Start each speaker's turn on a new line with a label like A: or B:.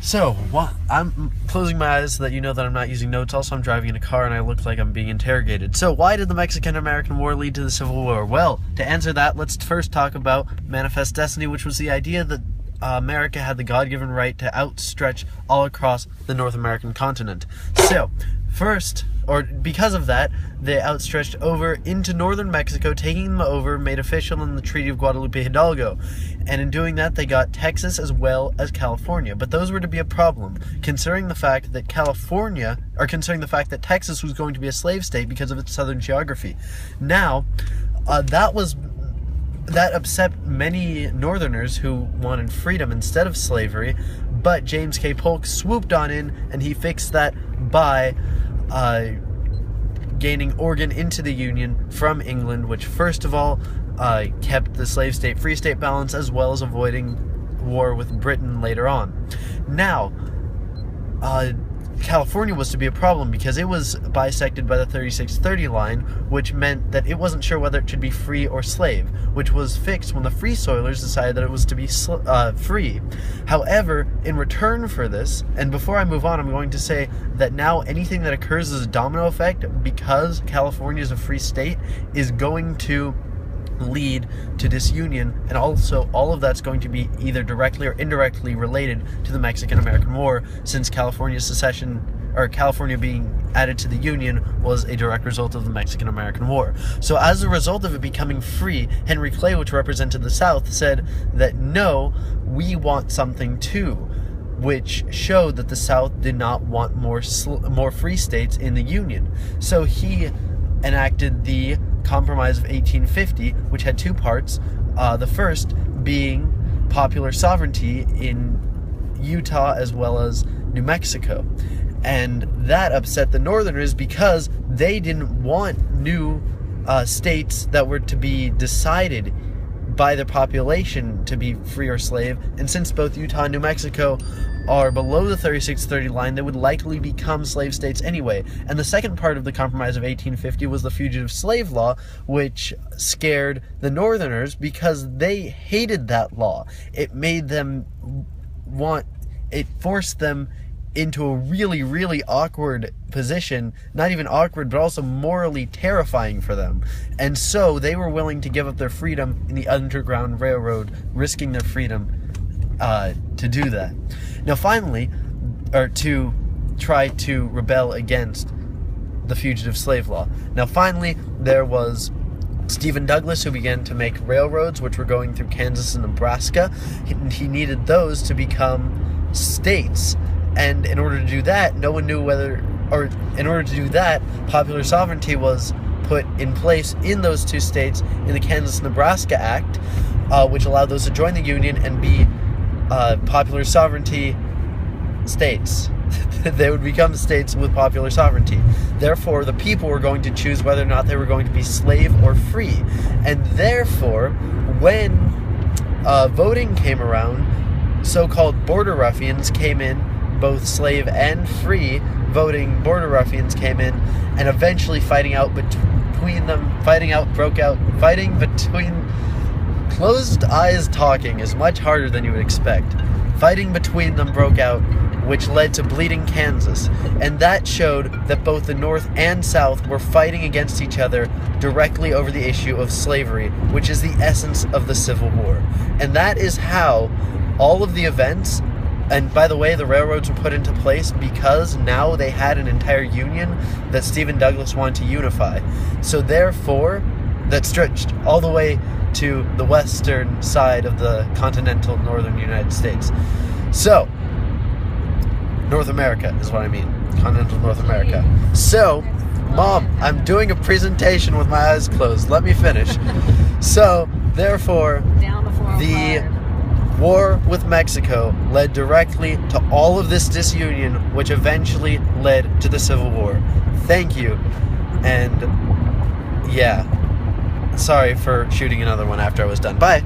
A: So, I'm closing my eyes so that you know that I'm not using notes. Also, I'm driving in a car and I look like I'm being interrogated. So, why did the Mexican-American War lead to the Civil War? Well, to answer that, let's first talk about Manifest Destiny, which was the idea that America had the God-given right to outstretch all across the North American continent. So, because of that, they outstretched over into northern Mexico, taking them over, made official in the Treaty of Guadalupe Hidalgo. And in doing that, they got Texas as well as California. But those were to be a problem, considering the fact that Texas was going to be a slave state because of its southern geography. Now, that upset many Northerners who wanted freedom instead of slavery, but James K. Polk swooped on in and he fixed that by gaining Oregon into the Union from England, which first of all kept the slave state free state balance, as well as avoiding war with Britain later on. Now, California was to be a problem because it was bisected by the 3630 line, which meant that it wasn't sure whether it should be free or slave, which was fixed when the Free Soilers decided that it was to be free. However, in return for this, and before I move on, I'm going to say that now anything that occurs as a domino effect, because California is a free state, is going to lead to disunion, and also all of that's going to be either directly or indirectly related to the Mexican-American War, since California's secession, or California being added to the Union, was a direct result of the Mexican-American War. So as a result of it becoming free, Henry Clay, which represented the South, said that no, we want something too, which showed that the South did not want more free states in the Union. So he enacted the Compromise of 1850, which had two parts. The first being popular sovereignty in Utah as well as New Mexico. And that upset the Northerners because they didn't want new states that were to be decided by their population to be free or slave. And since both Utah and New Mexico are below the 3630 line, they would likely become slave states anyway. And the second part of the Compromise of 1850 was the Fugitive Slave Law, which scared the Northerners because they hated that law. It made them forced them into a really, really awkward position. Not even awkward, but also morally terrifying for them. And so they were willing to give up their freedom in the Underground Railroad, risking their freedom to do that. Now finally, or to try to rebel against the Fugitive Slave Law. Now finally, there was Stephen Douglas, who began to make railroads, which were going through Kansas and Nebraska. He needed those to become states. And in order to do that, popular sovereignty was put in place in those two states in the Kansas-Nebraska Act, which allowed those to join the Union and be popular sovereignty states. They would become states with popular sovereignty. Therefore, the people were going to choose whether or not they were going to be slave or free. And therefore, when voting came around, so-called border ruffians came in, both slave and free voting border ruffians came in, and eventually fighting between closed eyes talking is much harder than you would expect. Fighting between them broke out, which led to Bleeding Kansas, and that showed that both the North and South were fighting against each other directly over the issue of slavery, which is the essence of the Civil War. And that is how all of the events, and by the way, the railroads were put into place because now they had an entire union that Stephen Douglas wanted to unify. So therefore, that stretched all the way to the western side of the continental northern United States. So, North America is what I mean. Continental North America. So, Mom, I'm doing a presentation with my eyes closed. Let me finish. So, therefore, the war with Mexico led directly to all of this disunion, which eventually led to the Civil War. Thank you. And, yeah. Sorry for shooting another one after I was done. Bye.